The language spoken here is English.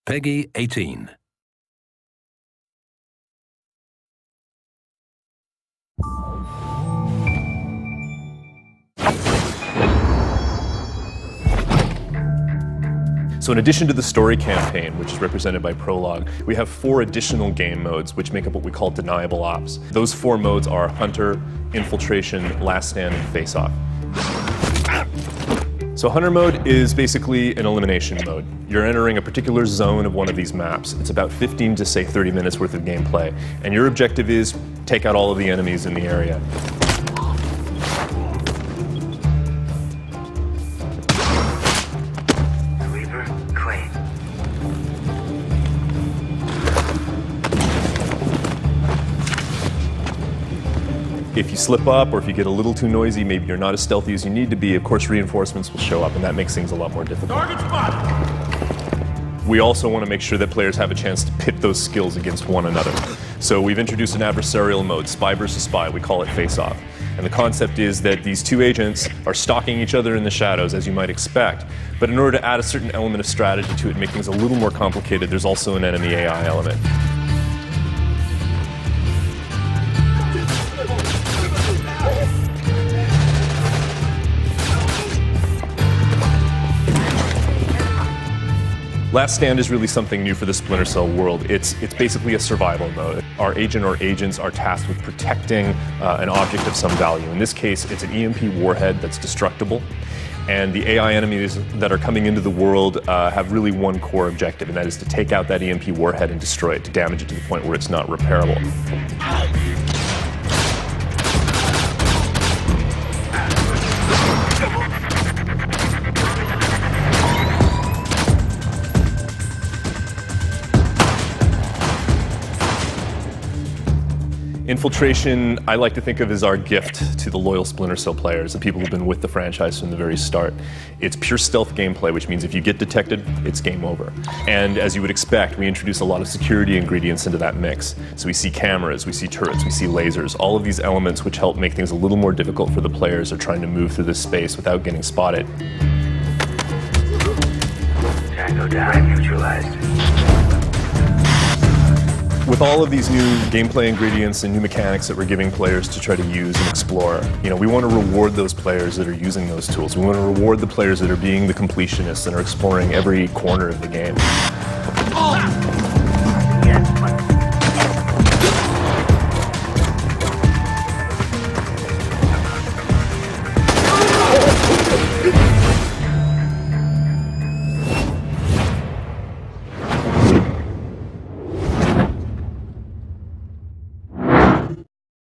Peggy 18. So in addition to the story campaign, which is represented by Prologue, we have 4 additional game modes which make up what we call deniable ops. Those 4 modes are Hunter, Infiltration, Last Stand, and Face Off. So Hunter mode is basically an elimination mode. You're entering a particular zone of one of these maps. It's about 15 to say 30 minutes worth of gameplay, and your objective is take out all of the enemies in the area. If you slip up or if you get a little too noisy, maybe you're not as stealthy as you need to be, of course reinforcements will show up, and that makes things a lot more difficult. Target spotted! We also want to make sure that players have a chance to pit those skills against one another. So we've introduced an adversarial mode, spy versus spy. We call it Face Off. And the concept is that these 2 agents are stalking each other in the shadows, as you might expect. But in order to add a certain element of strategy to it and make things a little more complicated, there's also an enemy AI element. Last Stand is really something new for the Splinter Cell world. It's basically a survival mode. Our agent or agents are tasked with protecting an object of some value. In this case, it's an EMP warhead that's destructible. And the AI enemies that are coming into the world have really one core objective, and that is to take out that EMP warhead and destroy it, to damage it to the point where it's not repairable. Infiltration, I like to think of as our gift to the loyal Splinter Cell players, the people who've been with the franchise from the very start. It's pure stealth gameplay, which means if you get detected, it's game over. And as you would expect, we introduce a lot of security ingredients into that mix. So we see cameras, we see turrets, we see lasers, all of these elements which help make things a little more difficult for the players who are trying to move through this space without getting spotted. Tango down, neutralized. With all of these new gameplay ingredients and new mechanics that we're giving players to try to use and explore, we want to reward those players that are using those tools. We want to reward the players that are being the completionists and are exploring every corner of the game.